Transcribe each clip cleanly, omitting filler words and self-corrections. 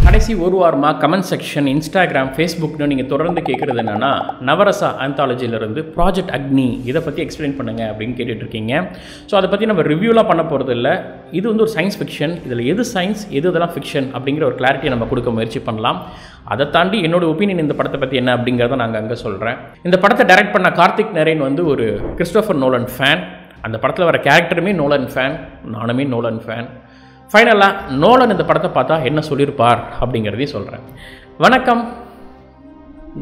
கடைசி ஒரு வாரமாக கமெண்ட் செக்ஷன், இன்ஸ்டாகிராம், ஃபேஸ்புக்னு நீங்கள் தொடர்ந்து கேட்குறது என்னென்னா, நவரசா ஆந்தாலஜியிலேருந்து ப்ராஜெக்ட் அக்னி இதை பற்றி எக்ஸ்பிளைன் பண்ணுங்கள் அப்படின்னு கேட்டுட்ருக்கீங்க. ஸோ அதை பற்றி நம்ம ரிவ்யூலாம் பண்ண போகிறது இல்லை. இது வந்து ஒரு சயின்ஸ் ஃபிக்ஷன். இதில் எது சயின்ஸ், இதெல்லாம் ஃபிக்ஷன் அப்படிங்கிற ஒரு கிளாரிட்டியை நம்ம கொடுக்க முயற்சி பண்ணலாம். அதை தாண்டி என்னோட ஒப்பீனியன் இந்த படத்தை பற்றி என்ன அப்படிங்கிறத நாங்கள் அங்கே சொல்கிறேன். இந்த படத்தை டைரக்ட் பண்ண கார்த்திக் நரேன் வந்து ஒரு கிறிஸ்டோஃபர் நோலன் ஃபேன். அந்த படத்தில் வர கேரக்டருமே நோலன் ஃபேன், நானுமே நோலன் ஃபேன். ஃபைனலாக நோலன் இந்த படத்தை பார்த்தா என்ன சொல்லியிருப்பார் அப்படிங்கிறதையும் சொல்கிறேன். வணக்கம்,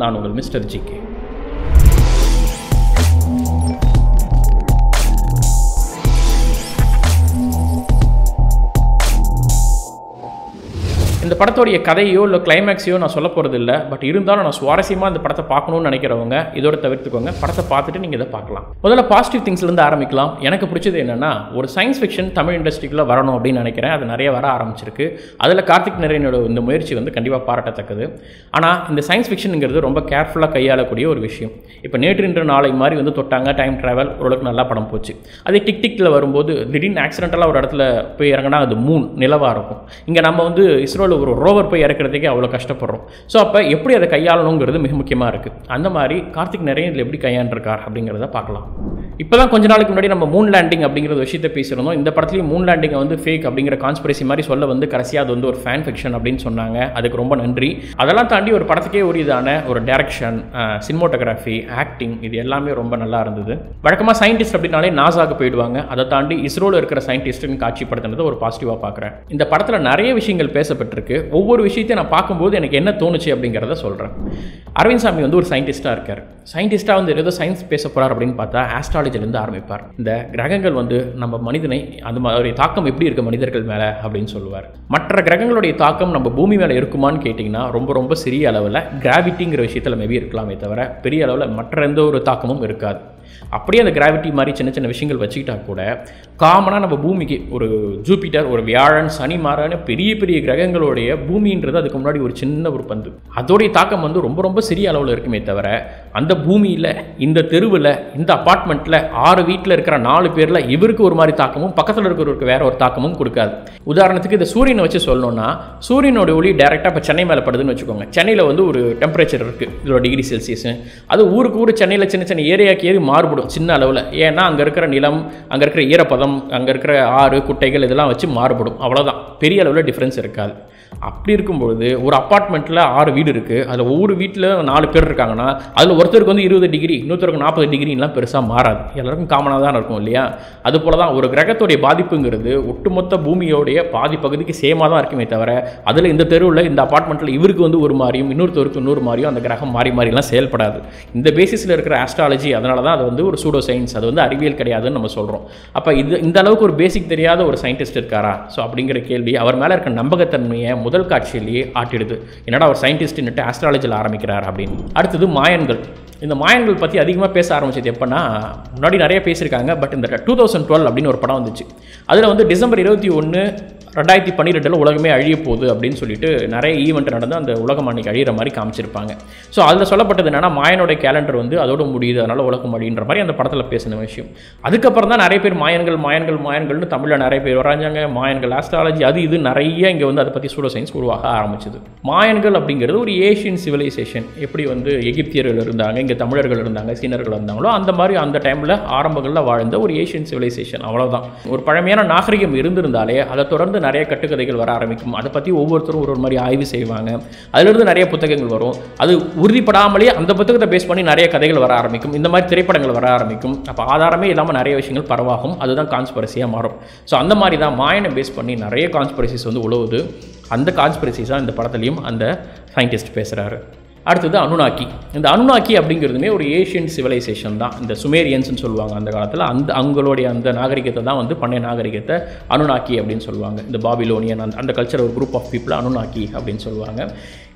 நான் உங்கள் மிஸ்டர் ஜிகே. இந்த படத்தோடைய கதையோ இல்லை கிளைமேக்ஸையோ நான் சொல்ல போகிறது இல்லை. பட் இருந்தாலும் நான் சுவாரஸ்யமாக இந்த படத்தை பார்க்கணும்னு நினைக்கிறவங்க இதோட தவிர்த்துக்கோங்க. படத்தை பார்த்துட்டு நீங்கள் இதை பார்க்கலாம். முதல்ல பாசிட்டிவ் திங்ஸ்லேருந்து ஆரம்பிக்கலாம். எனக்கு பிடிச்சது என்னென்னா, ஒரு சயின்ஸ் ஃபிக்ஷன் தமிழ் இண்டஸ்ட்ரிக்குள்ளே வரணும் அப்படின்னு நினைக்கிறேன். அது நிறைய வர ஆரம்பிச்சிருக்கு. அதில் கார்த்திக் நரேனோட இந்த முயற்சி வந்து கண்டிப்பாக பாராட்டத்தக்கது. ஆனால் இந்த சயின்ஸ் ஃபிக்ஷனுங்கிறது ரொம்ப கேர்ஃபுல்லாக கையாளக்கூடிய ஒரு விஷயம். இப்போ நேற்று இன்று நாளை மாதிரி வந்து தொட்டாங்க, டைம் ட்ராவல், ஓரளவுக்கு நல்லா படம் போச்சு. அதே டிக்டிக்கில் வரும்போது திடீர்னு ஆக்சிடென்டலாக ஒரு இடத்துல போய் இறங்கினா அது மூன் நிலவாக இருக்கும். இங்கே நம்ம வந்து இஸ்ரோவில் ஒரு ரோவர் போய் இறக்கிறதுக்கே அவ்வளோ கஷ்டப்படுறோம். ஸோ அப்போ எப்படி அதை கையாளணுங்கிறது மிக முக்கியமாக இருக்குது. அந்த மாதிரி கார்த்திக் நரேன் இதில் எப்படி கையாண்டிருக்கார் அப்படிங்கிறத பார்க்கலாம். இப்போ தான் கொஞ்ச நாளைக்கு முன்னாடி நம்ம மூன் லேண்டிங் அப்படிங்கிற விஷயத்தை பேசியிருந்தோம். இந்த படத்துலேயும் மூன் லேண்டிங்கை வந்து ஃபேக் அப்படிங்கிற கான்ஸ்பிரசி மாதிரி சொல்ல வந்து கடைசியாக அது வந்து ஒரு ஃபேன் ஃபிக்ஷன் அப்படின்னு சொன்னாங்க. அதுக்கு ரொம்ப நன்றி. அதெல்லாம் தாண்டி ஒரு படத்துக்கே உரியதான ஒரு டைரக்ஷன், சினிமோட்டோகிராஃபி, ஆக்டிங், இது எல்லாமே ரொம்ப நல்லா இருந்தது. வழக்கமாக சயின்டிஸ்ட் அப்படின்னாலே நாசாவுக்கு போயிடுவாங்க. அதை தாண்டி இஸ்ரோவில் இருக்கிற சயின்டிஸ்ட்டுன்னு காட்சிப்படுத்தினது ஒரு பாசிட்டிவாக பார்க்குறேன். இந்த படத்தில் நிறைய விஷயங்கள் பேசப்பட்டிருக்கு. ஒவ்வொரு விஷயத்தையும் நான் பார்க்கும்போது எனக்கு என்ன தோணுச்சு அப்படிங்கிறத சொல்கிறேன். அரவிந்த் சாமி வந்து ஒரு சயின்டிஸ்ட்டாக இருக்கார். சயின்டிஸ்ட்டாக வந்து ஏதோ சயின்ஸ் பேச போகிறார் அப்படின்னு பார்த்தா ஆஸ்ட்ராலஜிலேருந்து ஆரம்பிப்பார். இந்த கிரகங்கள் வந்து நம்ம மனிதனை அந்த மாதிரி தாக்கம் எப்படி இருக்குது மனிதர்கள் மேலே அப்படின்னு சொல்லுவார். மற்ற கிரகங்களுடைய தாக்கம் நம்ம பூமி மேலே இருக்குமான்னு கேட்டிங்கன்னா ரொம்ப ரொம்ப சிறிய அளவில் கிராவிட்டிங்கிற விஷயத்தில் மேபி இருக்கலாமே தவிர பெரிய அளவில் மற்ற எந்த ஒரு தாக்கமும் இருக்காது. அப்படியே அந்த கிராவிட்டி மாதிரி சின்ன சின்ன விஷயங்கள் வச்சுக்கிட்டா கூட காமனாக நம்ம பூமிக்கு ஒரு ஜூபிட்டர், ஒரு வியாழன், சனி மாறான பெரிய பெரிய கிரகங்களுடைய பூமின்றது அதுக்கு முன்னாடி ஒரு சின்ன ஒரு பந்து. அதோடைய தாக்கம் வந்து ரொம்ப ரொம்ப சிறிய அளவில் இருக்குமே தவிர அந்த பூமியில், இந்த தெருவில், இந்த அப்பார்ட்மெண்ட்டில் 6 வீட்டில் இருக்கிற 4 பேரில் இவருக்கு ஒரு மாதிரி தாக்கமும் பக்கத்தில் இருக்கிறவருக்கு வேற ஒரு தாக்கமும் கொடுக்காது. உதாரணத்துக்கு இந்த சூரியனை வச்சு சொல்லணும்னா, சூரியனோட ஒளி டைரெக்டாக இப்போ சென்னை மேலே படுதுன்னு வச்சுக்கோங்க. சென்னையில் வந்து ஒரு டெம்பரேச்சர் இருக்குது, இதோட டிகிரி செல்சியஸ். அது ஊருக்கு ஊர் சென்னையில் சின்ன சின்ன ஏரியாக்கு ஏறி மாறுபடும் சின்ன அளவில். ஏன்னா அங்கே இருக்கிற நிலம், அங்கே இருக்கிற ஈரப்பதம், அங்கே இருக்கிற ஆறு, குட்டைகள் இதெல்லாம் வச்சு மாறுபடும். அவ்வளோதான், பெரிய அளவில் டிஃப்ரென்ஸ் இருக்காது. அப்படி இருக்கும்பொழுது ஒரு அப்பார்ட்மெண்ட்டில் 6 வீடு இருக்குது. அதில் ஒவ்வொரு வீட்டில் 4 பேர் இருக்காங்கன்னா அதில் ஒருத்தருக்கு வந்து 20 டிகிரி, இன்னொருத்தருக்கு 40 டிகிரிலாம் பெருசாக மாறாது. எல்லாருக்கும் காமனாக தான் இருக்கும் இல்லையா? அது போல தான் ஒரு கிரகத்துடைய பாதிப்புங்கிறது ஒட்டுமொத்த பூமியோடைய பாதி பகுதிக்கு சேமாக தான் இருக்குமே தவிர அதில் இந்த தெருவில், இந்த அப்பார்ட்மெண்ட்டில் இவருக்கு வந்து ஒரு மாதிரியும் இன்னொருத்தருக்கு இன்னொரு மாதிரியும் அந்த கிரகம் மாறி மாறிலாம் செயல்படாது. இந்த பேசிஸில் இருக்கிற ஆஸ்ட்ராலஜி, அதனால தான் அது வந்து ஒரு சூடோ சயின்ஸ், அது வந்து அறிவியல் கிடையாதுன்னு நம்ம சொல்கிறோம். அப்போ இந்த அளவுக்கு ஒரு பேசிக் தெரியாத ஒரு சயின்டிஸ்ட் இருக்காரா? ஸோ அப்படிங்கிற கேள்வி அவர் மேலே இருக்க நம்பகத்தன்மையை முதல் காட்சியிலேயே ஆட்டிடுது. என்னடா ஒரு சயின்டிஸ்ட்னுட்டு ஆஸ்ட்ராலஜியில் ஆரம்பிக்கிறார் அப்படின்னு. அடுத்தது மாயன்கள். இந்த மாயன்கள் பற்றி அதிகமாக பேச ஆரம்பிச்சது எப்போன்னா, முன்னாடி நிறைய பேசியிருக்காங்க. பட் இந்த 2012 அப்படின்னு ஒரு படம் வந்துச்சு. அதில் வந்து டிசம்பர் 21, 2012 உலகமே அழிய போகுது அப்படின்னு சொல்லிட்டு நிறைய ஈவெண்ட் நடந்து அந்த உலகம் அன்றைக்கி அழிகிற மாதிரி காமிச்சிருப்பாங்க. ஸோ அதில் சொல்லப்பட்டது என்னென்னா, மாயனுடைய கேலண்டர் வந்து அதோட முடியுது, அதனால் உலகம் அழின்ற மாதிரி அந்த படத்தில் பேசின விஷயம். அதுக்கப்புறம் தான் நிறைய பேர் மாயன்கள்னு தமிழில் நிறைய பேர் வராஞ்சாங்க. மாயன்கள், ஆஸ்ட்ராலஜி, அது இது நிறைய இங்கே வந்து அதை பற்றி சூடோ சயின்ஸ் உருவாக ஆரம்பிச்சது. மாயன்கள் அப்படிங்கிறது ஒரு ஏஷியன் சிவிலைசேஷன். எப்படி வந்து எகிப்தியர்கள் இருந்தாங்க, இங்கே தமிழர்கள் இருந்தாங்க, சீனர்கள் இருந்தாங்களோ அந்த மாதிரி அந்த டைமில் ஆரம்பங்களில் வாழ்ந்த ஒரு ஏஷியன் சிவிலைசேஷன். அவ்வளோதான். ஒரு பழமையான நாகரிகம் இருந்திருந்தாலே அதை தொடர்ந்து நிறைய கட்டுக்கதைகள் வர ஆரம்பிக்கும். அதை பற்றி ஒவ்வொருத்தரும் ஒரு மாதிரி ஆய்வு செய்வாங்க. அதிலிருந்து நிறைய புத்தகங்கள் வரும். அது உறுதிப்படாமலே அந்த புத்தகத்தை பேஸ் பண்ணி நிறைய கதைகள் வர ஆரம்பிக்கும். இந்த மாதிரி திரைப்படங்கள் வர ஆரம்பிக்கும். அப்போ ஆதாரமே இல்லாமல் நிறைய விஷயங்கள் பரவாகும். அதுதான் கான்ஸ்பிரசியாக மாறும். ஸோ அந்த மாதிரி தான் மாயனை பேஸ் பண்ணி நிறைய கான்ஸ்பிரசிஸ் வந்து உழவுது. அந்த கான்ஸ்பிரசிஸாக இந்த படத்துலையும் அந்த சயின்டிஸ்ட் பேசுகிறாரு. அடுத்தது அனுநாக்கி. இந்த அனுநாக்கி அப்படிங்கிறதுமே ஒரு ஏஷியன் சிவிலைசேஷன் தான். இந்த சுமேரியன்ஸ்னு சொல்லுவாங்க அந்த காலத்தில். அவங்களுடைய அந்த நாகரிகத்தை தான் வந்து பண்டைய நாகரிகத்தை அனுநாக்கி அப்படின்னு சொல்லுவாங்க. இந்த பாபிலோனியன் அந்த கல்ச்சர் ஒரு குரூப் ஆஃப் பீப்புள் அனுநாக்கி அப்படின்னு சொல்லுவாங்க.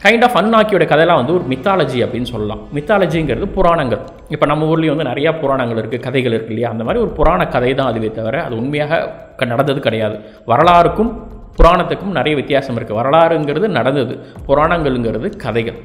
கைண்ட் ஆஃப் அனுநாக்கியோட கதையெல்லாம் வந்து ஒரு மித்தாலஜி அப்படின்னு சொல்லலாம். மித்தாலஜிங்கிறது புராணங்கள். இப்போ நம்ம ஊர்லேயும் வந்து நிறையா புராணங்கள் இருக்குது, கதைகள் இருக்குது இல்லையா? அந்த மாதிரி ஒரு புராண கதை தான் அதுவே தவிர அது உண்மையாக நடந்தது கிடையாது. வரலாறுக்கும் புராணத்துக்கும் நிறைய வித்தியாசம் இருக்குது. வரலாறுங்கிறது நடந்தது, புராணங்கள்ங்கிறது கதைகள்.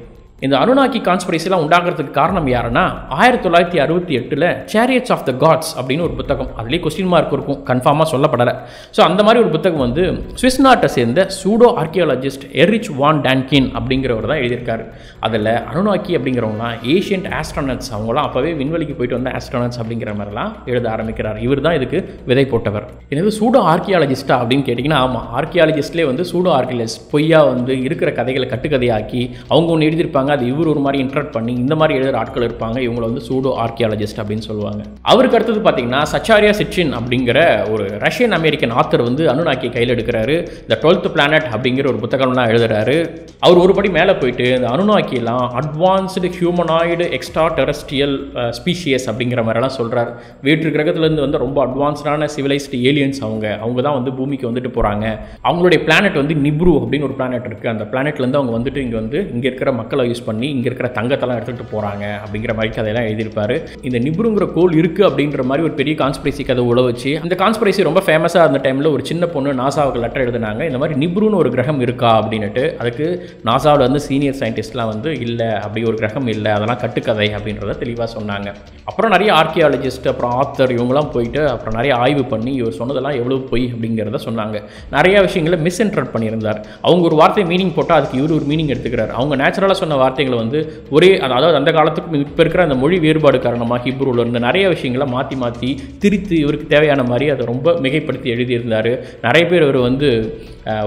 இந்த அனுநாக்கி கான்ஸ்பிரசிலாம் உண்டாகிறதுக்கு காரணம் யாருன்னா 1968 சேரியட்ஸ் ஆஃப் த காட்ஸ் அப்படின்னு ஒரு புத்தகம், அதுலேயே கொஸ்டின் மார்க் இருக்கும், கன்ஃபார்மாக சொல்லப்படலை. ஸோ அந்த மாதிரி ஒரு புத்தகம் வந்து சுவிஸ் நாட்டை சேர்ந்த சூடோ ஆர்கியாலஜிஸ்ட் எரிச் வான் டான்கின் அப்படிங்கிறவர் தான் எழுதியிருக்காரு. அதில் அனுநாக்கி அப்படிங்கிறவங்களாம் ஏஷியன்ட் ஆஸ்ட்ரோனட்ஸ், அவங்களாம் அப்போவே விண்வெளிக்கு போயிட்டு வந்த ஆஸ்ட்ரோனட்ஸ் அப்படிங்கிற மாதிரிலாம் எழுத ஆரம்பிக்கிறார். இவர் தான் இதுக்கு விதை போட்டவர். எனவே சூடோ ஆர்கியாலஜிஸ்டா அப்படின்னு கேட்டிங்கன்னா ஆமாம், ஆர்கியாலஜிஸ்ட்லேயே வந்து சூடோ ஆர்கியாலஜிஸ்ட் பொய்யா வந்து இருக்கிற கதைகளை கட்டுக்கதையாக்கி அவங்க ஒன்று எழுதியிருப்பாங்க, அது இவர் ஒரு மாதிரி இன்டர்ட் பண்ணி இந்த மாதிரி எழுதுகிற ஆட்கள் இருப்பாங்க, இவங்களை வந்து சூடோ ஆர்கியாலஜிஸ்ட் அப்படின்னு சொல்லுவாங்க. அவருக்கு அடுத்தது பார்த்தீங்கன்னா சச்சாரியா சிட்சின் அப்படிங்கிற ஒரு ரஷ்யன் அமெரிக்கன் ஆத்தர் வந்து அனுநாக்கியை கையில் எடுக்கிறாரு. இந்த 12th பிளானட் அப்படிங்கிற ஒரு புத்தகம்லாம் எழுதுறாரு. அவர் ஒரு படி மேலே போயிட்டு இந்த அனுநாக்கியெல்லாம் advanced humanoid extraterrestrial species அப்படிங்கிற மாதிரிலாம் சொல்கிறார். வேற்று கிரகத்திலேருந்து வந்து ரொம்ப அட்வான்ஸ்டான சிவிலைஸ்டு ஏலியன்ஸ் அவங்க தான் வந்து பூமிக்கு வந்துட்டு போகிறாங்க. அவங்களுடைய பிளானட் வந்து நிப்ரு அப்படின்னு ஒரு பிளானட் இருக்குது. அந்த பிளானட்லேருந்து அவங்க வந்துட்டு இங்கே இருக்கிற மக்களை யூஸ் பண்ணி இங்கே இருக்கிற தங்கத்தெல்லாம் எடுத்துகிட்டு போகிறாங்க அப்படிங்கிற மாதிரி கதையெல்லாம் எழுதியிருப்பார். இந்த நிப்ருங்கிற கோல் இருக்குது அப்படின்ற மாதிரி ஒரு பெரிய கான்ஸ்பிரசி கதை உள்ள வச்சு, அந்த கான்ஸ்பிரசி ரொம்ப ஃபேமஸாக இருந்த டைமில் ஒரு சின்ன பொண்ணு நாசாவுக்கு லெட்டர் எழுதினாங்க, இந்த மாதிரி நிப்ருன்னு ஒரு கிரகம் இருக்கா அப்படின்ட்டு. அதுக்கு நாசாவில் வந்து சீனியர் சயின்டிஸ்ட்லாம் வந்து இல்லை, அப்படி ஒரு கிரகம் இல்லை, அதெல்லாம் கட்டுக்கதை அப்படின்றத தெளிவாக சொன்னாங்க. அப்புறம் நிறைய ஆர்கியாலஜிஸ்ட் அப்புறம் ஆத்தர் இவங்களாம் போயிட்டு அப்புறம் நிறைய ஆய்வு பண்ணி இவர் சொன்னதெல்லாம் எவ்வளோ பொய் அப்படிங்கிறத சொன்னாங்க. நிறைய விஷயங்களை மிஸ்இன்டர்பிரட் பண்ணியிருந்தார். அவங்க ஒரு வார்த்தை மீனிங் போட்டால் அதுக்கு இவர் ஒரு மீனிங் எடுத்துக்கிறார். அவங்க நேச்சுரலாக சொன்ன வார்த்தைகளை வந்து ஒரே, அதாவது அந்த காலத்துக்கு இப்போ இருக்கிற அந்த மொழி வேறுபாடு காரணமாக ஹிப்ரூவில் இருந்து நிறைய விஷயங்களை மாற்றி திரித்து இவருக்கு தேவையான மாதிரி அதை ரொம்ப மிகைப்படுத்தி எழுதியிருந்தார். நிறைய பேர் இவர் வந்து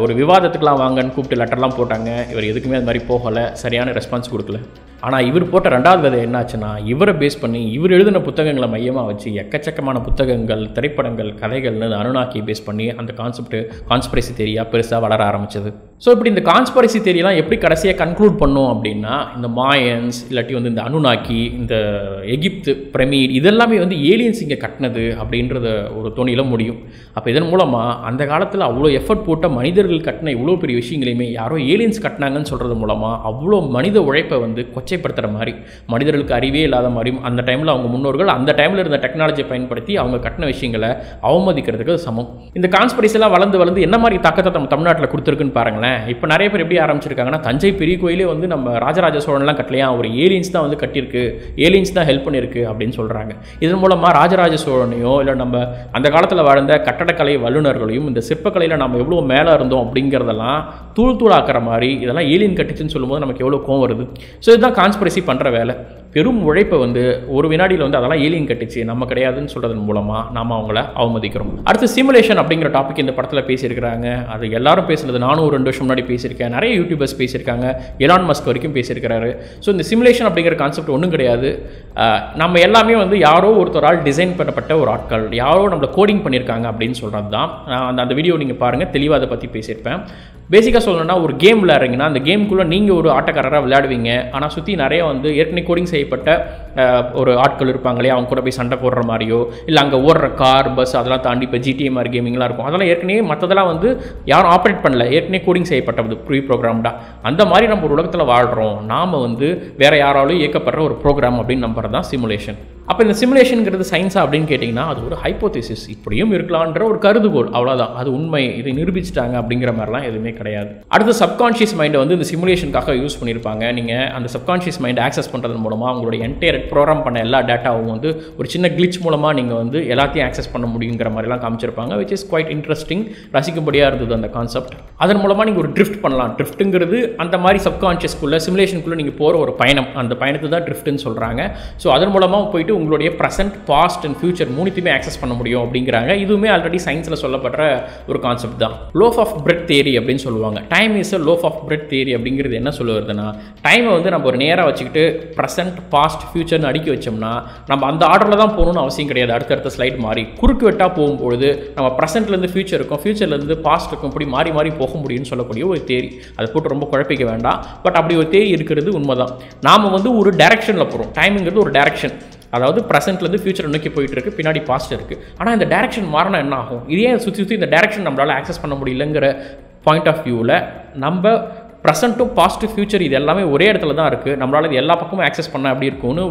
ஒரு விவாதத்துக்கெலாம் வாங்கன்னு கூப்பிட்டு லெட்டர்லாம் போட்டாங்க. இவர் எதுக்குமே அது மாதிரி போகலை, சரியான ரெஸ்பான்ஸ் கொடுக்கல. ஆனால் இவர் போட்ட ரெண்டாவது கதை என்னாச்சுன்னா, இவரை பேஸ் பண்ணி இவர் எழுதின புத்தகங்களை மையமாக வச்சு எக்கச்சக்கமான புத்தகங்கள், திரைப்படங்கள், கதைகள்னு அனுநாக்கியை பேஸ் பண்ணி அந்த கான்ஸ்பிரசி தியரியாக பெருசாக வளர ஆரம்பிச்சது. ஸோ இப்படி இந்த கான்ஸ்பிரசி தியரியெல்லாம் எப்படி கடைசியாக கன்க்ளூட் பண்ணோம் அப்படின்னா, இந்த மாயன்ஸ் இல்லாட்டி வந்து இந்த அனுநாக்கி, இந்த எகிப்து பிரமிட் இதெல்லாமே வந்து ஏலியன்ஸ் இங்கே கட்டினது அப்படின்றத ஒரு தோணியில் முடியும். அப்போ இதன் மூலமாக அந்த காலத்தில் அவ்வளோ எஃபர்ட் போட்ட மனிதர்கள் கட்டின இவ்வளோ பெரிய விஷயங்களையுமே யாரோ ஏலியன்ஸ் கட்டினாங்கன்னு சொல்கிறது மூலமாக அவ்வளோ மனித உழைப்பை வந்து கொச்சைப்படுத்துகிற மாதிரி, மனிதர்களுக்கு அறிவே இல்லாத மாதிரியும், அந்த டைமில் அவங்க முன்னோர்கள் அந்த டைமில் இருந்த டெக்னாலஜியை பயன்படுத்தி அவங்க கட்டின விஷயங்களை அவமதிக்கிறதுக்கு சமம். இந்த கான்ஸ்பிரசிலாம் வளர்ந்து என்ன மாதிரி தாக்கத்தை நம்ம தமிழ்நாட்டில் கொடுத்துருக்குன்னு பாருங்களேன். இப்போ நிறைய பேர் எப்படி ஆரம்பிச்சிருக்காங்கன்னா, தஞ்சை பெரிய கோயிலே வந்து நம்ம ராஜராஜ சோழன்லாம் கட்டலையா, ஒரு ஏலியன்ஸ் தான் வந்து கட்டியிருக்கு, ஏலியன்ஸ் தான் ஹெல்ப் பண்ணியிருக்கு அப்படின்னு சொல்கிறாங்க. இதன் மூலமாக ராஜராஜ சோழனையோ இல்லை நம்ம அந்த காலத்தில் வாழ்ந்த கட்டடக்கலை வல்லுநர்களையும் இந்த சிற்பக்கலையில் நம்ம எவ்வளோ மேலே இருந்தோம் அப்படிங்கிறதெல்லாம் தூளாக்குற மாதிரி, இதெல்லாம் ஏலியன் கட்டிச்சுன்னு சொல்லும்போது நமக்கு எவ்வளோ கோவம் வருது. ஸோ இதுதான் கான்ஸ்பிரசி பண்ணுற வேலை. பெரும் உழைப்பை வந்து ஒரு வினாடியில் வந்து அதெல்லாம் ஏலியன் கட்டிச்சு, நம்ம கிடையாதுன்னு சொல்கிறதன் மூலமாக நாம் அவங்கள அவமதிக்கிறோம். அடுத்து சிமுலேஷன் அப்படிங்கிற டாபிக் இந்த படத்தில் பேசியிருக்கிறாங்க. அது எல்லாரும் பேசுகிறது, நானும் ஒரு 2 வருஷம் முன்னாடி பேசியிருக்கேன், நிறைய யூடியூபர்ஸ் பேசியிருக்காங்க, எலான் மஸ்க் வரைக்கும் பேசியிருக்கிறாரு. ஸோ இந்த சிமுலேஷன் அப்படிங்கிற கான்செப்ட் ஒன்றும் கிடையாது. நம்ம எல்லாமே வந்து யாரோ ஒருத்தரால் டிசைன் பண்ணப்பட்ட ஒரு ஆட்கள், யாரோ நம்மளை கோடிங் பண்ணியிருக்காங்க அப்படின்னு சொல்கிறது தான். அந்த வீடியோ நீங்கள் பாருங்கள், தெளிவாக அதை பற்றி பேசியிருப்பேன். பேசிக்காக சொல்லணும்னா, ஒரு கேம் விளையாடுறீங்கன்னா அந்த கேமுக்குள்ளே நீங்கள் ஒரு ஆட்டக்காரராக விளையாடுவீங்க, ஆனால் சுற்றி நிறைய வந்து ஏற்கனவே கோடிங் செய்யப்பட்ட ஒரு ஆட்கள் இருப்பாங்களே, அவங்க கூட போய் சண்டை போடுற மாதிரியோ இல்லை அங்கே ஓடுற கார் பஸ் அதெல்லாம் தாண்டி இப்போ ஜிடிஏ மாதிரி கேமிங்லாம் இருக்கும். அதெல்லாம் ஏற்கனவே மற்றதெல்லாம் வந்து யாரும் ஆப்ரேட் பண்ணல, ஏற்கனவே கோடிங் செய்யப்பட்டது ப்ரீ ப்ரோக்ராம்டா. அந்த மாதிரி நம்ம ஒரு உலகத்தில் வாழ்கிறோம், நாம் வந்து வேறு யாராலும் இயக்கப்படுற ஒரு ப்ரோக்ராம் அப்படின்னு நம்புறது தான் சிமுலேஷன். அப்போ இந்த சிமுலேஷனுங்கிறது சயின்ஸா அப்படின்னு கேட்டிங்கன்னா, அது ஒரு ஹைப்போதேசிஸ், இப்படியும் இருக்கலான்ற ஒரு கருதுகோள், அவ்வளோதான். அது உண்மை, இதை நிரூபிச்சிட்டாங்க அப்படிங்கிற மாதிரிலாம் எதுவுமே கிடையாது. அடுத்து சப்கான்ஷியஸ் மைண்டை வந்து இந்த சிமுலேஷனுக்காக யூஸ் பண்ணியிருப்பாங்க. நீங்கள் அந்த சப்கான்ஷியஸ் மைண்டை ஆக்சஸ் பண்ணுறது மூலமாக உங்களுடைய என்டையர் ப்ரோக்ராம் பண்ண எல்லா டேட்டாவும் வந்து ஒரு சின்ன கிளிச் மூலமாக நீங்கள் வந்து எல்லாத்தையும் ஆக்சஸ் பண்ண முடியுங்கிற மாதிரிலாம் காமிச்சிருப்பாங்க. விச் இஸ் குவைட் இன்ட்ரெஸ்டிங், ரசிக்கும்படியாக இருந்தது அந்த கான்செப்ட். அதன் மூலமாக நீங்கள் ஒரு ட்ரிஃப்ட் பண்ணலாம். ட்ரிஃப்ட்டுங்கிறது அந்த மாதிரி சப்கான்ஷியஸ்குள்ளே சிமுலேஷனுக்குள்ளே நீங்கள் போகிற ஒரு பயணம், அந்த பயணத்தை தான் ட்ரிஃப்ட்டுன்னு சொல்கிறாங்க. ஸோ அதன் மூலமாக போயிட்டு உங்களுடைய ப்ரெசென்ட், பாஸ்ட் அண்ட் ஃபியூச்சர் மூணுத்தையுமே ஆக்சஸ் பண்ண முடியும் அப்படிங்கிறாங்க. இதுவுமே ஆல்ரெடி சயின்ஸில் சொல்லப்படுற ஒரு கான்செப்ட் தான். லோஃப் ஆஃப் பிரெட் தியரி அப்படின்னு சொல்லுவாங்க. Time is a loaf of bread theory அப்படிங்கிறது என்ன சொல்லுவதுன்னா, டைமை வந்து நம்ம ஒரு நேராக வச்சுக்கிட்டு ப்ரெசென்ட், பாஸ்ட், ஃபியூச்சர்னு அடுக்கி வச்சோம்னா நம்ம அந்த ஆர்டரில் தான் போகணும்னு அவசியம் கிடையாது. அடுத்தடுத்த ஸ்லைட் மாறி குறுக்கு வெட்டாக போகும்பொழுது நம்ம ப்ரெசென்ட்லேருந்து ஃபியூச்சர் இருக்கும், ஃபியூச்சர்லேருந்து பாஸ்ட் இருக்கும், இப்படி மாறி மாறி போக முடியும்னு சொல்லக்கூடிய ஒரு தேரி. அதை போட்டு ரொம்ப குழப்பிக்க வேண்டாம். பட் அப்படி ஒரு தேரி இருக்கிறது உண்மைதான். நாம் வந்து ஒரு டைரக்ஷனில் போகிறோம். டைமுங்கிறது ஒரு டைரக்ஷன், அதாவது ப்ரெசென்ட்லேருந்து ஃபியூச்சர் நோக்கி போயிட்டு இருக்கு, பின்னாடி பாஸ்ட் இருக்குது. ஆனால் இந்த டைரக்ஷன் மாறினா என்ன ஆகும்? இதே சுற்றி இந்த டைரக்ஷன் நம்மளால் ஆக்சஸ் பண்ண முடியலங்கிற பாயிண்ட் ஆஃப் வியூவில் நம்ம ப்ரெசென்ட்டும் பாஸ்ட் ஃபியூச்சர் இது எல்லாமே ஒரே இடத்துல தான் இருக்குது, நம்மளால் இது எல்லா பக்கமும் ஆக்சஸ் பண்ண அப்படி இருக்கும்னு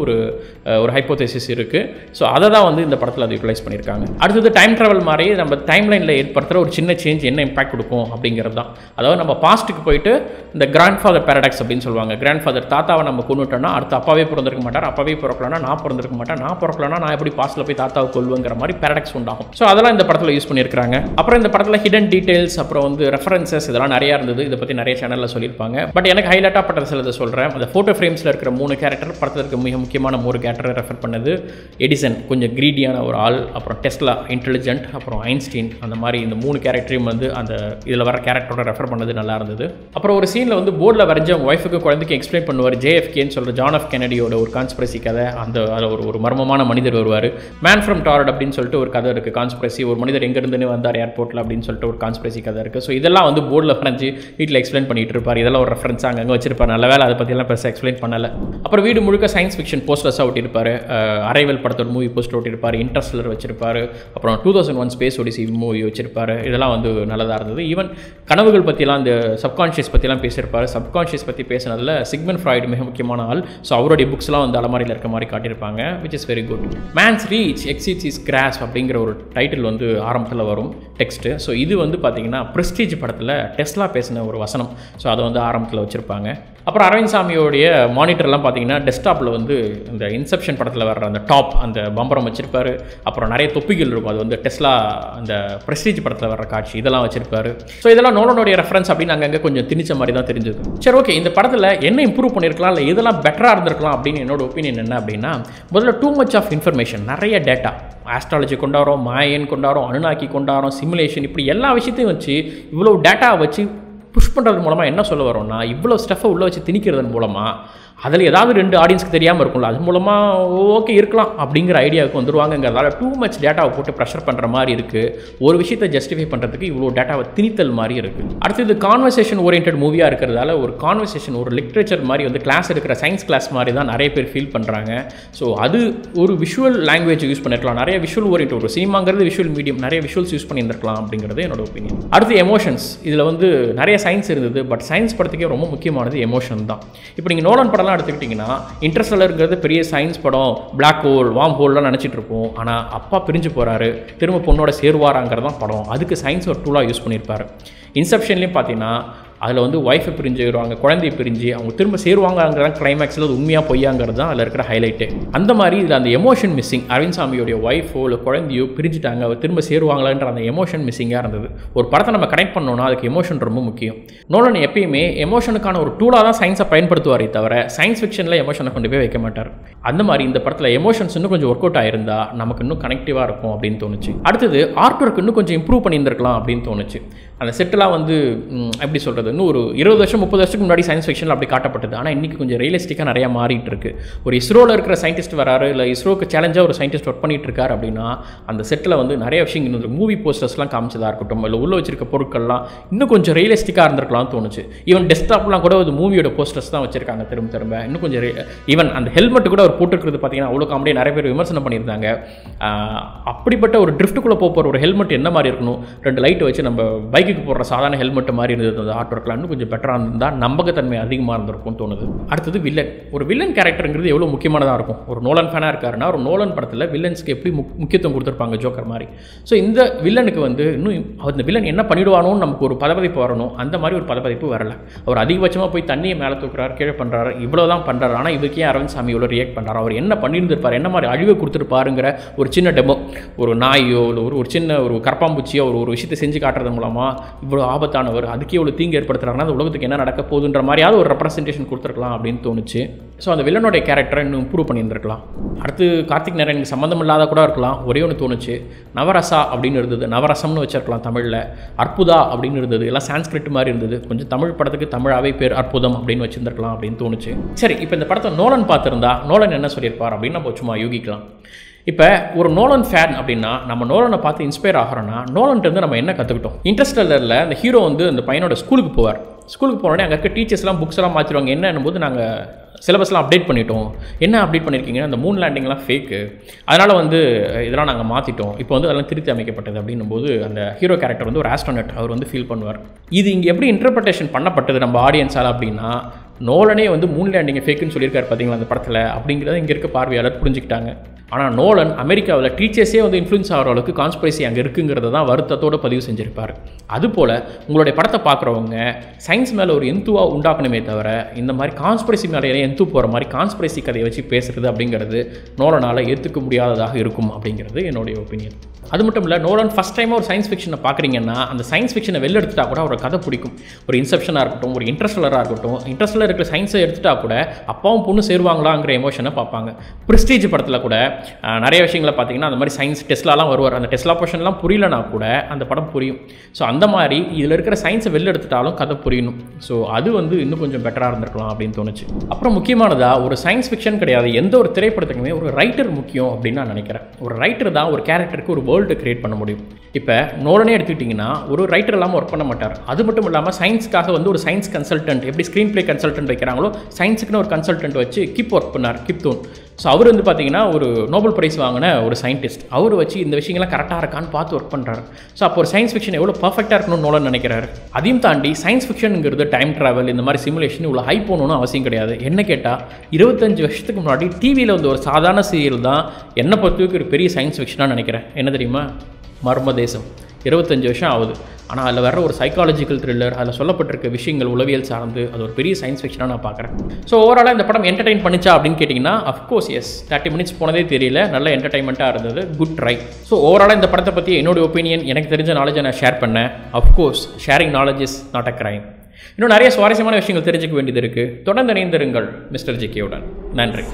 ஒரு ஹைப்போதேசிஸ் இருக்குது. ஸோ அதை தான் வந்து இந்த படத்தில் அதை யூட்டிலைஸ் பண்ணியிருக்காங்க. அடுத்தது டைம் ட்ராவல் மாதிரி நம்ம டைம் லைனில் ஏற்படுத்துகிற ஒரு சின்ன சேஞ்ச் என்ன இம்பாக்ட் கொடுக்கும் அப்படிங்கிறது தான். அதாவது நம்ம பாஸ்ட்டுக்கு போயிட்டு இந்த கிராண்ட் ஃபாதர் பேரடாக்ஸ் அப்படின்னு சொல்லுவாங்க. கிராண்ட் ஃபாதர் தாத்தாவை நம்ம கொண்டுட்டோம்னா அடுத்து அப்பாவே பிறந்திருக்க மாட்டார், அப்பாவே பிறக்கலன்னா நான் பிறந்திருக்க மாட்டேன், நான் பிறக்கலன்னா நான் எப்படி பாஸ்ட்டில் போய் தாத்தாவை கொள்ளுங்கிற மாதிரி பேரடாக்ஸ் உண்டாகும். ஸோ அதெல்லாம் இந்த படத்தில் யூஸ் பண்ணியிருக்காங்க. அப்புறம் இந்த படத்தில் ஹிடன் டீடைல்ஸ், அப்புறம் வந்து ரெஃபரன்சஸ் இதெல்லாம் நிறையா இருந்தது. இதை பற்றி நிறைய சேனலில் சொல்லியிருப்பாங்க. பட் எனக்கு ஹைலைட்டாக பட்டது சிலதை சொல்கிறேன். அந்த ஃபோட்டோ ஃப்ரேம்ஸில் இருக்கிற 3 கேரக்டர், படத்தில் இருக்க மிக முக்கியமான 3 கேரக்டரை ரெஃபர் பண்ணது எடிசன், கொஞ்சம் கிரீடியான ஒரு ஆள், அப்புறம் டெஸ்லா இன்டெலிஜென்ட், அப்புறம் ஐன்ஸ்டீன், அந்த மாதிரி இந்த 3 கேரக்டரையும் வந்து அந்த இதில் வர கேரக்டரோட ரெஃபர் பண்ணது நல்லா இருந்தது. அப்புறம் ஒரு சீனில் வந்து போர்டில் வரைஞ்சி அவங்க ஒய்ஃபுக்கு குழந்தைக்கு எக்ஸ்பிளைன் பண்ணுவார். JFKன்னு சொல்கிற ஜான் எஃப் கெனடியோட ஒரு கான்ஸ்பிரசி கதை. அதில் ஒரு மர்மமான மனிதர் வருவார். மேன் ஃப்ரம் டார்ட் அப்படின்னு சொல்லிட்டு ஒரு கதை இருக்குது, கான்ஸ்பிரசி. ஒரு மனிதர் எங்கேருந்துன்னு வந்தார் ஏர்போர்ட்டில் அப்படின்னு சொல்லிட்டு ஒரு கான்ஸ்பிரசி கதை இருக்குது. ஸோ இதெல்லாம் வந்து போர்டில் வரைஞ்சி வீட்டில் எக்ஸ்பிளைன் பண்ணிட்டு இருப்பார். இதெல்லாம் ஒரு ரெஃபரன்ஸ் அங்கே வச்சிருப்பார். நல்ல வேலை அதை பற்றியெல்லாம் பெருசாக எக்ஸ்பிளைன் பண்ணலை. அப்புறம் வீடு முழுக்க சயின்ஸ் ஃபிக்ஷன் போஸ்டர்ஸாக ஒட்டியிருப்பார். அரைவல் படத்தோட மூவி போஸ்டர் ஒட்டியிருப்பார். இன்டர்ஸ்டெல்லர் வச்சிருப்பார். அப்புறம் 2001 ஸ்பேஸ் ஒடிசி மூவி வச்சிருப்பார். இதெல்லாம் வந்து நல்லதாக இருந்தது. ஈவன் கனவுகள் பற்றிலாம், இந்த சப்கான்ஷியஸ் பற்றிலாம் பேசியிருப்பார். சப்கான்ஷியஸ் பற்றி பேசினதில் சிக்மண்ட் ஃப்ராய்டு மிக முக்கியமான ஆள். ஸோ அவருடைய புக்ஸ்லாம் வந்து அலமாரியில் இருக்க மாதிரி காட்டியிருப்பாங்க, which is very good. Man's reach exceeds is grasp அப்படிங்கிற ஒரு டைட்டில் வந்து ஆரம்பத்தில் வரும் டெக்ஸ்ட்டு. ஸோ இது வந்து பார்த்தீங்கன்னா பிரஸ்டீஜ் படத்தில் டெஸ்லா பேசின ஒரு வசனம். ஸோ அதை வந்து ஆரம்பத்தில் வச்சுருப்பாங்க. அப்புறம் அரவிந்த் சாமியோடைய மானிட்டர்லாம் பார்த்தீங்கன்னா டெஸ்க்டாப்பில் வந்து இந்த இன்செப்ஷன் படத்தில் வர்ற அந்த டாப் அந்த பம்பரம் வச்சிருப்பாரு. அப்புறம் நிறைய தொப்பிகள் இருக்கும், அது வந்து டெஸ்லா அந்த பிரஸ்டீஜ் படத்தில் வர்ற காட்சி இதெல்லாம் வச்சிருப்பாரு. ஸோ இதெல்லாம் நோலனுடைய ரெஃபரன்ஸ் அப்படின்னு அங்கங்கே கொஞ்சம் திணிச்ச மாதிரி தான் தெரிஞ்சது. சரி, ஓகே, இந்த படத்தில் என்ன இம்ப்ரூவ் பண்ணியிருக்கலாம், இல்லை இதெல்லாம் பெட்டராக இருந்திருக்கலாம் அப்படின்னு என்னோட ஒப்பீனியன் என்ன அப்படின்னா, முதல்ல டூ மச் ஆஃப் இன்ஃபர்மேஷன், நிறைய டேட்டா, ஆஸ்ட்ராலஜி கொண்டாடுறோம், மாயன் கொண்டாடுறோம், அனுநாக்கி கொண்டாடுறோம், சிமுலேஷன், இப்படி எல்லா விஷயத்தையும் வச்சு இவ்வளோ டேட்டா வச்சு புஷ் பண்ணுறது மூலமாக என்ன சொல்ல வரோம்னா, இவ்வளோ ஸ்டஃப்பை உள்ளே வச்சு திணிக்கிறதன் மூலமாக அதில் ஏதாவது 2 ஆடியன்ஸ்க்கு தெரியாமல் இருக்கும்ல, அது மூலமாக ஓகே இருக்கலாம் அப்படிங்கிற ஐடியாவுக்கு வந்துடுவாங்கங்கிறதால டூ மச் டேட்டாவை போட்டு ப்ரெஷர் பண்ணுற மாதிரி இருக்குது. ஒரு விஷயத்தை ஜஸ்டிஃபை பண்ணுறதுக்கு இவ்வளோ டேட்டாவை திணித்தல் மாதிரி இருக்குது. அடுத்தது கான்வர்சேஷன் ஓரியன்ட் மூவியாக இருக்கிறதால ஒரு கான்வர்சேஷன், ஒரு லிட்ரேச்சர் மாதிரி வந்து கிளாஸ் எடுக்கிற சயின்ஸ் கிளாஸ் மாதிரி தான் நிறைய பேர் ஃபீல் பண்ணுறாங்க. ஸோ அது ஒரு விஷுவல் லாங்குவேஜ் யூஸ் பண்ணியிருக்கலாம், நிறைய விஷுவல் ஓரியன்ட், ஒரு சினிமாங்கிறது விஷுவல் மீடியம், நிறைய விஷுவல்ஸ் யூஸ் பண்ணியிருந்திருக்கலாம் அப்படிங்கிறது என்னோட ஒப்பீனியன். அடுத்து எமோஷன்ஸ், இதில் வந்து நிறைய சயின்ஸ் இருந்தது, பட் சயின்ஸ் படத்துக்கே ரொம்ப முக்கியமானது எமோஷன் தான். இப்போ நீங்கள் நோலன் படம் எடுத்துக்கிட்டிங்கன்னா இன்டர்ஸ்டெல்லர்ங்கிறது பெரிய சயின்ஸ் படம், பிளாக் ஹோல், வார்ம் ஹோல்லாம் நினச்சிட்டு இருப்போம். ஆனால் அப்பா பிரிஞ்சு போகிறாரு, திரும்ப பொண்ணோட சேருவாராங்கிறதான் படம். அதுக்கு சயின்ஸ் ஒரு டூலாக யூஸ் பண்ணியிருப்பார். இன்செப்ஷன்லேயும் பார்த்தீங்கன்னா அதில் வந்து ஒய்ஃபை பிரிஞ்சு வருவாங்க, குழந்தைய பிரிஞ்சு அவங்க திரும்ப சேருவாங்கிறதான் கிளைமேக்ஸில் அது உண்மையாக பொய்யாங்கிறது தான் அதில் இருக்கிற ஹைலைட்டு. அந்த மாதிரி இதில் அந்த எமோஷன் மிஸ்ஸிங், அரவிந்த் சாமியோடைய ஒய்ஃபோ இல்லை குழந்தையோ பிரிஞ்சுட்டாங்க, அவர் திரும்ப சேருவாங்களான்ற அந்த எமோஷன் மிஸ்ஸிங்காக இருந்தது. ஒரு படத்தை நம்ம கனெக்ட் பண்ணோன்னா அதுக்கு எமோஷன் ரொம்ப முக்கியம். நோலன் எப்பயுமே எமோஷனுக்கான ஒரு டூலாக தான் சயின்ஸை பயன்படுத்துவாரே தவிர சயின்ஸ் ஃபிக்ஷனில் எமோஷனை கொண்டு போய் வைக்க மாட்டார். அந்த மாதிரி இந்த படத்தில் எமோஷன்ஸ் இன்னும் கொஞ்சம் ஒர்க் அவுட் ஆயிருந்தா நமக்கு இன்னும் கனெக்டிவாக இருக்கும் அப்படின்னு தோணுச்சு. அடுத்தது ஆர்ட் ஒர்க் இன்னும் கொஞ்சம் இம்ப்ரூவ் பண்ணியிருந்திருக்கலாம் அப்படின்னு தோணுச்சு. அந்த செட்டெலாம் வந்து எப்படி சொல்கிறது, இன்னும் ஒரு 20 வருஷம் 30 வருஷத்துக்கு முன்னாடி சயின்ஸ் ஃபிக்ஷனில் அப்படி காட்டப்பட்டது. ஆனால் இன்றைக்கி கொஞ்சம் ரியலிஸ்டிக்காக நிறையா மாறிட்டு இருக்கு. ஒரு இஸ்ரோவில் இருக்கிற சயின்டிஸ்ட் வராரு, இல்லை இஸ்ரோக்கு சேலஞ்சாக ஒரு சயின்டிஸ்ட் ஒர்க் பண்ணிட்டு இருக்காரு அப்படின்னா அந்த செட்டில் வந்து நிறைய விஷயங்கள் மூவி போஸ்டர்ஸ்லாம் காமிச்சதாக இருக்கட்டும், இல்லை உள்ள வச்சிருக்க பொருட்கள்லாம் இன்னும் கொஞ்சம் ரியலிஸ்டிக்காக இருந்திருக்கலாம்னு தோணுச்சு. ஈவன் டெஸ்க்டாப்லாம் கூட ஒரு மூவியோட போஸ்டர்ஸ் தான் வச்சிருக்காங்க திரும்ப இன்னும் கொஞ்சம். ஈவன் அந்த ஹெல்மெட் கூட அவர் போட்டுருக்கிறது பார்த்தீங்கன்னா அவ்வளோ காமெடியாக நிறைய பேர் விமர்சனம் பண்ணியிருந்தாங்க. அப்படிப்பட்ட ஒரு ட்ரிஃப்ட்டுக்குள்ளே போகிற ஒரு ஹெல்மெட் என்ன மாதிரி இருக்கணும், 2 லைட் வச்சு நம்ம பைக்குக்கு போடுற சாதாரண ஹெல்மெட் மாதிரி இருந்தது. அந்த ஆர்ட் ஒர்க்லாம் இன்னும் கொஞ்சம் பெட்டராக இருந்தால் நம்பகத்தன்மை அதிகமாக இருந்திருக்கும்னு தோணுது. அடுத்தது வில்லன். ஒரு வில்லன் கேரக்டருங்கிறது எவ்வளோ முக்கியமானதாக இருக்கும். ஒரு நோலன் ஃபேனாக இருக்காருன்னா ஒரு நோலன் படத்தில் வில்லன்ஸ்க்கு எப்படி முக்கியத்துவம் கொடுத்துருப்பாங்க, ஜோக்கர் மாதிரி. ஸோ இந்த வில்லனுக்கு வந்து இன்னும் அந்த வில்லன் என்ன பண்ணிடுவானோன்னு நமக்கு ஒரு பதப்பதிப்பு வரணும். அந்த மாதிரி ஒரு பதப்பதிப்பு வரல. அவர் அதிகபட்சமாக போய் தண்ணியை மேலே தூக்குறாரு, கீழே பண்ணுறாரு, இவ்வளோ தான் பண்ணுறாரு. ஆனால் இதுக்கே அரவிந்த் சாமி இவ்வளோ ரியாக்ட் பண்ணுறாரு, அவர் என்ன பண்ணியிருந்திருப்பார், என்ன மாதிரி அழிவை கொடுத்துருப்பாருங்கிற ஒரு சின்ன டெமோ, ஒரு நாயோ இல்லை ஒரு சின்ன ஒரு கரப்பாம்பூச்சியோ ஒரு விஷயத்தை செஞ்சு காட்டுறது மூலமாக இவ்வளோ ஆபத்தானவர், அதுக்கே இவ்வளோ தீங்கு ஏற்படுத்துறாருன்னா அந்த உலகத்துக்கு என்ன நடக்க போகுதுன்ற மாதிரியாவது ஒரு ரெப்ரசன்டேஷன் கொடுத்துருக்கலாம் அப்படின்னு தோணுச்சு. ஸோ அந்த வில்லனுடைய கேரக்டரை இன்னும் இம்ப்ரூவ் பண்ணியிருந்திருக்கலாம். அடுத்து கார்த்திக் நாராயணுக்கு சம்மந்தம் இல்லாத கூட இருக்கலாம். ஒரே ஒன்று தோணுச்சு, நவரசா அப்படின்னு இருந்தது, நவரசம்னு வச்சிருக்கலாம் தமிழில். அற்புதா அப்படின்னு இருந்தது, எல்லாம் சான்ஸ்கிரிட் மாதிரி இருந்தது. கொஞ்சம் தமிழ் படத்துக்கு தமிழாவே பேர் அற்புதம் அப்படின்னு வச்சிருந்திருக்கலாம் அப்படின்னு தோணுச்சு. சரி, இப்போ இந்த படத்தை நோலன் பார்த்துருந்தா நோலன் என்ன சொல்லியிருப்பார் அப்படின்னு நம்ம சும்மா யூகிக்கலாம். இப்போ ஒரு நோலன் ஃபேன் அப்படின்னா நம்ம நோலனை பார்த்து இன்ஸ்பயர் ஆகிறோன்னா நோலன்ட்டு நம்ம என்ன கற்றுக்கிட்டோம். இன்டர்ஸ்டெல்லரில் அந்த ஹீரோ வந்து அந்த பையனோட ஸ்கூலுக்கு போவார். ஸ்கூலுக்கு போனோடனே அங்கே இருக்க டீச்சர்ஸ்லாம் புக்ஸ் எல்லாம் மாற்றிடுவாங்க. என்னன்னும் போது நாங்கள் சிலபஸ்லாம் அப்டேட் பண்ணிட்டோம். என்ன அப்டேட் பண்ணியிருக்கீங்கன்னா அந்த மூன் லேண்டிங்லாம் ஃபேக்கு, அதனால் வந்து இதெல்லாம் நாங்கள் மாற்றிட்டோம், இப்போ வந்து அதெல்லாம் திருத்தி அமைக்கப்பட்டது அப்படின்னும் போது அந்த ஹீரோ கேரக்டர் வந்து ஒரு ஆஸ்ட்ரோனட், அவர் வந்து ஃபீல் பண்ணுவார். இது இங்கே எப்படி இன்டர்பிரேஷன் பண்ணப்பட்டது நம்ம ஆடியன்ஸால் அப்படின்னா, நோலனே வந்து மூன் லேண்டிங்கை ஃபேக்குன்னு சொல்லியிருக்காரு பார்த்தீங்களா அந்த படத்தில், அப்படிங்கிறத இங்கே இருக்க பார்வையாளர் புரிஞ்சுக்கிட்டாங்க. ஆனால் நோலன் அமெரிக்காவில் டீச்சர்ஸே வந்து இன்ஃப்ளூயன்ஸ் ஆகிற அளவுக்கு கான்ஸ்பிரசி அங்கே இருக்குங்கிறத தான் வருத்தத்தோடு பதிவு செஞ்சுருப்பார். அதுபோல் உங்களுடைய படத்தை பார்க்குறவங்க சயின்ஸ் மேலே ஒரு எந்துவாக உண்டாக்கணுமே தவிர இந்த மாதிரி கான்ஸ்பிரசி மேலே எந்து போகிற மாதிரி கான்ஸ்பிரசி கதையை வச்சு பேசுகிறது அப்படிங்கிறது நோலனால் ஏற்றுக்க முடியாததாக இருக்கும் அப்படிங்கிறது என்னுடைய ஒப்பீனியன். அது மட்டும் இல்லை, நோலன் ஃபஸ்ட் டைமாக ஒரு சயின்ஸ் ஃபிக்ஷனை பார்க்குறீங்கன்னா அந்த சயின்ஸ் ஃபிக்ஷனை வெளில எடுத்துட்டா கூட ஒரு கதை பிடிக்கும். ஒரு இன்செப்ஷனாக இருக்கட்டும், ஒரு இன்ட்ரெஸ்டலராக இருக்கட்டும், இன்ட்ரெஸ்டில் இருக்கிற சயின்ஸை எடுத்துட்டா கூட அப்பாவும் பொண்ணு சேருவாங்களாங்கிற எமோஷனை பார்ப்பாங்க. ப்ரெஸ்டீஜ் படத்தில் கூட நிறைய விஷயங்களை பார்த்தீங்கன்னா அந்த மாதிரி சயின்ஸ் டெஸ்லாலாம் வருவார். அந்த டெஸ்லா போர்ஷன்லாம் புரியலனா கூட அந்த படம் புரியும். ஸோ அந்த மாதிரி இதில் இருக்கிற சயின்ஸை வெளில எடுத்துட்டாலும் கதை புரியணும். ஸோ அது வந்து இன்னும் கொஞ்சம் பெட்டராக இருந்திருக்கலாம் அப்படின்னு தோணுச்சு. அப்புறம் முக்கியமானதாக ஒரு சயின்ஸ் ஃபிக்ஷன் கிடையாது, எந்த ஒரு திரைப்படத்துக்குமே ஒரு ரைட்டர் முக்கியம் அப்படின்னு நான் நினைக்கிறேன். ஒரு ரைட்டர் தான் ஒரு கேரக்டருக்கு ஒரு வேர்ல்டு கிரியேட் பண்ண முடியும். இப்போ நோலனே எடுத்துக்கிட்டிங்கன்னா ஒரு ரைட்டர் இல்லாமல் ஒர்க் பண்ண மாட்டார். அது மட்டும் இல்லாமல் சயின்ஸ்க்காக வந்து ஒரு சயின்ஸ் கன்சல்டன்ட், எப்படி ஸ்க்ரீன் பிளே கன்சல்டன்ட் வைக்கிறாங்களோ சயின்ஸுக்குன்னு ஒரு கன்சல்டன்ட் வச்சு கிப் ஒர்க் பண்ணார், கிப்தூன். ஸோ அவர் வந்து பார்த்தீங்கன்னா ஒரு நோபல் பிரைஸ் வாங்கின ஒரு சயின்டிஸ்ட், அவர் வச்சு இந்த விஷயங்கள்லாம் கரெக்டாக இருக்கான்னு பார்த்து ஒர்க் பண்ணுறாரு. ஸோ அப்போ ஒரு சயின்ஸ் ஃபிக்ஷன் எவ்வளோ பர்ஃபெக்டாக இருக்கணும்னு நோலன் நினைக்கிறாரு. அதையும் தாண்டி சயின்ஸ் ஃபிக்ஷனுங்கிறது டைம் ட்ராவல் இந்த மாதிரி சிமுலேஷன் இவ்வளோ ஹை போகணுன்னு அவசியம் கிடையாது. என்ன கேட்டால் 25 வருஷத்துக்கு முன்னாடி டிவியில் வந்து ஒரு சாதாரண சீரியல் தான் என்னை பொறுத்தவரைக்கும் ஒரு பெரிய சயின்ஸ் ஃபிக்ஷனாக நினைக்கிறேன். என்ன தெரியுமா? மர்மதேசம். 25 வருஷம் ஆகுது. ஆனால் அதில் வர ஒரு சைக்காலஜிக்கல் த்ரில்லர், அதில் சொல்லப்பட்டிருக்க விஷயங்கள் உளவியல் சார்ந்து அது ஒரு பெரிய சயின்ஸ் ஃபிக்ஷனாக நான் பார்க்குறேன். ஸோ ஓவராலாக இந்த படம் என்டர்டெயின் பண்ணிச்சா அப்படின்னு கேட்டிங்கன்னா அஃப்கோர்ஸ் எஸ். 30 மினிட்ஸ் போனதே தெரியல, நல்ல என்டர்டைன்மெண்ட்டாக இருந்தது, குட் ட்ரை. ஸோ ஓவராலாக இந்த படத்தை பற்றி என்னோட ஒப்பீனியன், எனக்கு தெரிஞ்ச நாலேஜை நான் ஷேர் பண்ணேன். Of course sharing knowledge is not a crime. இன்னும் நிறைய சுவாரஸ்யமான விஷயங்கள் தெரிஞ்சுக்க வேண்டியது இருக்குது. தொடர்ந்து இணைந்திருங்கள் மிஸ்டர் ஜிகேவுடன். நன்றி.